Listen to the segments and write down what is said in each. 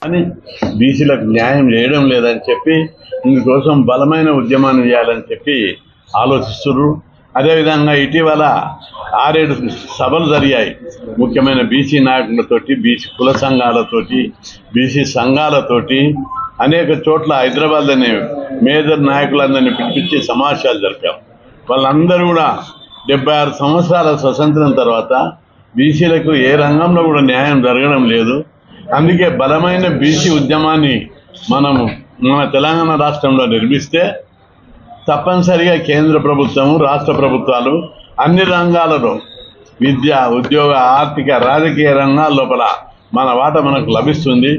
కానీ బీసీలకు న్యాయం చేయడం లేదని చెప్పి ఇందుకోసం బలమైన ఉద్యమాన్ని చేయాలని చెప్పి ఆలోచిస్తున్నారు. అదేవిధంగా ఇటీవల 6-7 సభలు జరిగాయి. ముఖ్యమైన బీసీ నాయకులతోటి, బీసీ కుల సంఘాలతోటి, బీసీ సంఘాలతోటి అనేక చోట్ల హైదరాబాద్లోనే మేజర్ నాయకులందరినీ పిలిపించి సమావేశాలు జరిపాం. వాళ్ళందరూ కూడా 76 సంవత్సరాల స్వతంత్రం తర్వాత బీసీలకు ఏ రంగంలో కూడా న్యాయం జరగడం లేదు. అందుకే బలమైన బీసీ ఉద్యమాన్ని మన తెలంగాణ రాష్ట్రంలో నిర్మిస్తే తప్పనిసరిగా కేంద్ర ప్రభుత్వము, రాష్ట్ర ప్రభుత్వాలు అన్ని రంగాలలో విద్య, ఉద్యోగ, ఆర్థిక, రాజకీయ రంగాల లోపల మన వాటా మనకు లభిస్తుంది.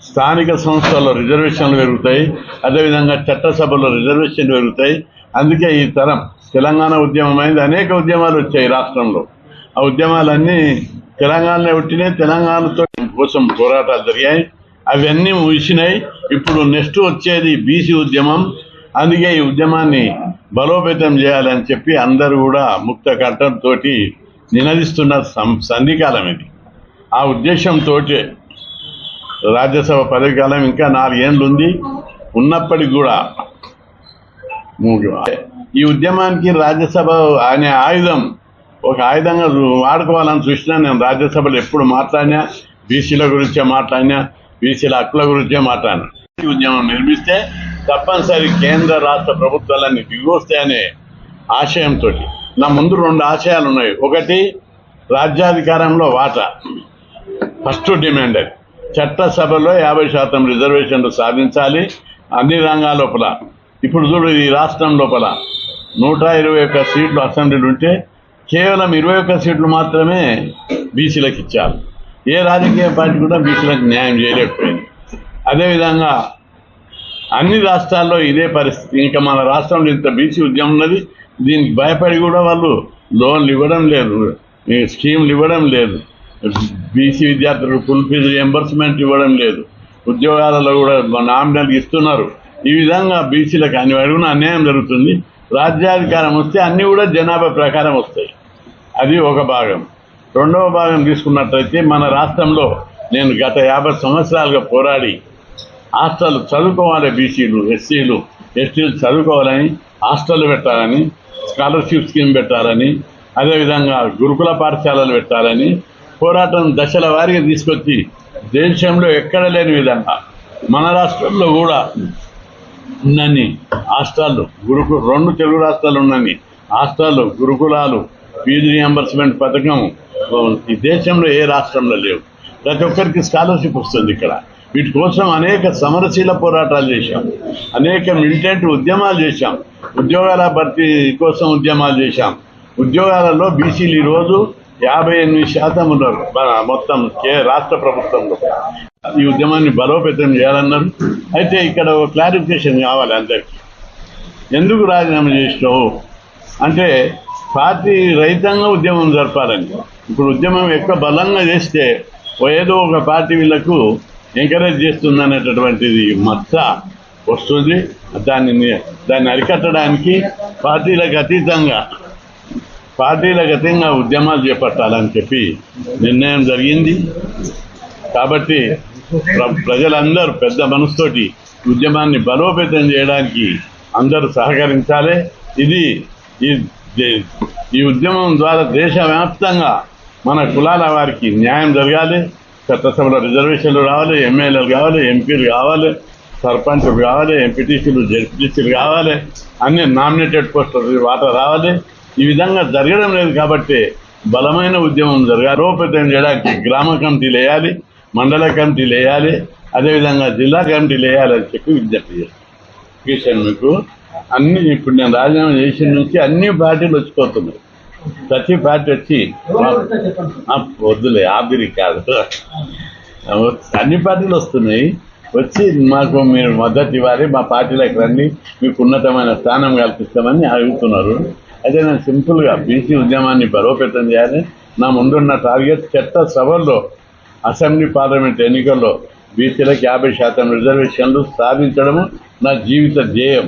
స్థానిక సంస్థల్లో రిజర్వేషన్లు పెరుగుతాయి. అదేవిధంగా చట్టసభల్లో రిజర్వేషన్లు పెరుగుతాయి. అందుకే ఈ తరం తెలంగాణ ఉద్యమం అయింది. అనేక ఉద్యమాలు వచ్చాయి రాష్ట్రంలో. ఆ ఉద్యమాలన్నీ తెలంగాణలో పుట్టినాయి. తెలంగాణతో కోసం పోరాటాలు జరిగాయి. అవన్నీ ముగిసినాయి. ఇప్పుడు నెక్స్ట్ వచ్చేది బీసీ ఉద్యమం. అందుకే ఈ ఉద్యమాన్ని బలోపేతం చేయాలని చెప్పి అందరూ కూడా ముక్త కంఠంతో నినదిస్తున్న సంధికాలం ఇది. ఆ ఉద్దేశంతో రాజ్యసభ పదవి కాలం ఇంకా 4 ఏళ్ళు ఉంది. ఉన్నప్పటికీ కూడా ఈ ఉద్యమానికి రాజ్యసభ అనే ఆయుధం ఒక ఆయుధంగా వాడుకోవాలని చూసినా నేను రాజ్యసభలో ఎప్పుడు మాట్లాడినా బీసీల గురించే మాట్లాడినా, బీసీల హక్కుల గురించే మాట్లాడినా. ఈ ఉద్యమం నిర్మిస్తే తప్పనిసరి కేంద్ర రాష్ట్ర ప్రభుత్వాలన్నీ దిగొస్తాయనే ఆశయంతో నా ముందు 2 ఆశయాలు ఉన్నాయి. ఒకటి, రాజ్యాధికారంలో వాటా. ఫస్ట్ డిమాండ్ అది. చట్టసభలో 50% రిజర్వేషన్లు సాధించాలి అన్ని రంగాల లోపల. ఇప్పుడు చూడు, ఈ రాష్ట్రం లోపల 121 సీట్లు అసెంబ్లీలు ఉంటే కేవలం 21 సీట్లు మాత్రమే బీసీలకు ఇచ్చారు. ఏ రాజకీయ పార్టీ కూడా బీసీలకు న్యాయం చేయలేకపోయింది. అదేవిధంగా అన్ని రాష్ట్రాల్లో ఇదే పరిస్థితి. ఇంకా మన రాష్ట్రంలో ఇంత బీసీ ఉద్యమం ఉన్నది. దీనికి భయపడి కూడా వాళ్ళు లోన్లు ఇవ్వడం లేదు, స్కీమ్లు ఇవ్వడం లేదు, బీసీ విద్యార్థులకు ఫుల్ ఫీజు రియంబర్స్మెంట్ ఇవ్వడం లేదు, ఉద్యోగాలలో కూడా నామినల్కి ఇస్తున్నారు. ఈ విధంగా బీసీలకు అన్ని అడుగున అన్యాయం జరుగుతుంది. రాజ్యాధికారం వస్తే అన్నీ కూడా జనాభా ప్రకారం వస్తాయి. అది ఒక భాగం. రెండవ భాగం తీసుకున్నట్లయితే మన రాష్ట్రంలో నేను గత 50 సంవత్సరాలుగా పోరాడి హాస్టల్ చదువుకోవాలి, బీసీలు, ఎస్సీలు, ఎస్టీలు చదువుకోవాలని హాస్టల్ పెట్టాలని, స్కాలర్షిప్ స్కీమ్ పెట్టాలని, అదేవిధంగా గురుకుల పాఠశాలలు పెట్టాలని పోరాటం దశల వారీగా తీసుకొచ్చి దేశంలో ఎక్కడ లేని విధంగా మన రాష్ట్రంలో కూడా ఉన్నన్ని హాస్టళ్ళు, 2 తెలుగు రాష్ట్రాలు ఉన్నన్ని హాస్టళ్ళు, గురుకులాలు, ఫీజు రియంబర్స్మెంట్ పథకం ఈ దేశంలో ఏ రాష్ట్రంలో లేవు. ప్రతి ఒక్కరికి స్కాలర్షిప్ వస్తుంది ఇక్కడ. వీటి కోసం అనేక సమరశీల పోరాటాలు చేశాం, అనేక మిలిటెంట్ ఉద్యమాలు చేశాం, ఉద్యోగాల భర్తీ కోసం ఉద్యమాలు చేశాం. ఉద్యోగాలలో బీసీలు ఈరోజు 58% ఉన్నారు మొత్తం రాష్ట్ర ప్రభుత్వంలో. ఈ ఉద్యమాన్ని బలోపేతం చేయాలన్నారు. అయితే ఇక్కడ ఒక క్లారిఫికేషన్ కావాలి అందరికీ. ఎందుకు రాజీనామా చేసినావు అంటే పార్టీ రహితంగా ఉద్యమం జరపాలని. ఇప్పుడు ఉద్యమం ఎక్కువ బలంగా చేస్తే ఏదో ఒక పార్టీ వీళ్లకు ఎంకరేజ్ చేస్తుంది అనేటటువంటిది మచ్చ వస్తుంది. దాన్ని అరికట్టడానికి పార్టీలకు అతీతంగా ఉద్యమాలు చేపట్టాలని చెప్పి నిర్ణయం జరిగింది. కాబట్టి ప్రజలందరూ పెద్ద మనసుతోటి ఉద్యమాన్ని బలోపేతం చేయడానికి అందరూ సహకరించాలి. ఈ ఉద్యమం ద్వారా దేశవ్యాప్తంగా మన కులాల వారికి న్యాయం జరగాలి. చట్టసభలో రిజర్వేషన్లు రావాలి, ఎమ్మెల్యేలు కావాలి, ఎంపీలు కావాలి, సర్పంచ్లు కావాలి, ఎంపీటీసీలు, జెడ్పీటీసీలు కావాలి, అన్ని నామినేటెడ్ పోస్టులు వాటా రావాలి. ఈ విధంగా జరగడం లేదు. కాబట్టి బలమైన ఉద్యమం జరగాలి. బలోపేతం చేయడానికి గ్రామ కమిటీలు వేయాలి, మండల కమిటీలు వేయాలి, అదేవిధంగా జిల్లా కమిటీలు వేయాలని చెప్పి విజ్ఞప్తి చేస్తాను మీకు. ఇప్పుడు నేను రాజీనామా చేసిన నుంచి అన్ని పార్టీలు వచ్చిపోతున్నాయి. ప్రతి పార్టీ వచ్చి వద్దులే ఆఖరి కాదు, అన్ని పార్టీలు వస్తున్నాయి. వచ్చి మాకు మీరు మద్దతు ఇవ్వాలి, మా పార్టీలకు రండి, మీకు ఉన్నతమైన స్థానం కల్పిస్తామని అడుగుతున్నారు. అయితే నేను సింపుల్గా బీసీ ఉద్యమాన్ని బలోపేతం చేయాలి. నా ముందున్న టార్గెట్ చట్టసభల్లో అసెంబ్లీ పార్లమెంట్ ఎన్నికల్లో బీసీలకు 50% రిజర్వేషన్లు సాధించడము నా జీవిత ధ్యేయం.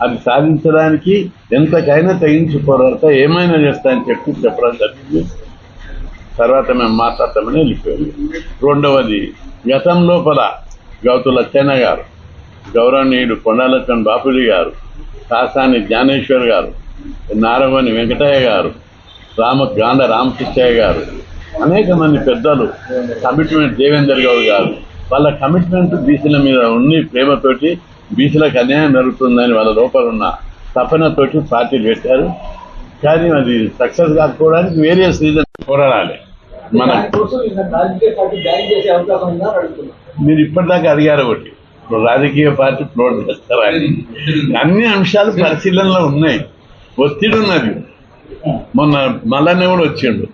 అది సాధించడానికి ఎంతకైనా తెగించి పోరాడతా, ఏమైనా చేస్తాయని చెప్పడం జరిగింది. తర్వాత మేము మాట్లాడతామని వెళ్ళిపోయింది. రెండవది, గతం లోపల గౌతు లచ్చన్న గారు, గౌరవనీయుడు కొండాలచ్చన్ బాపూజీ గారు, కాసాని జ్ఞానేశ్వర్ గారు, నారవని వెంకటయ్య గారు, గాంధ రామకృష్ణయ్య గారు, అనేక మంది పెద్దలు కమిట్మెంట్, దేవేందర్ గౌడ్ గారు, వాళ్ళ కమిట్మెంట్ బీసీల మీద ఉండి ప్రేమతోటి బీసీలకు అన్యాయం జరుగుతుందని వాళ్ళ లోపల ఉన్న తపనతోటి పార్టీలు పెట్టారు. కానీ అది సక్సెస్ కాకపోవడానికి వేరియస్ రీజన్స్ పోరాడాలి. మనం మీరు ఇప్పటిదాకా అడిగారు ఒకటి, ఇప్పుడు రాజకీయ పార్టీ ఫ్లోట్ చేస్తారా అని. అన్ని అంశాలు పరిశీలనలో ఉన్నాయి, ఒత్తిడి ఉన్నది. మొన్న మల్లన్న కూడా వచ్చిండు.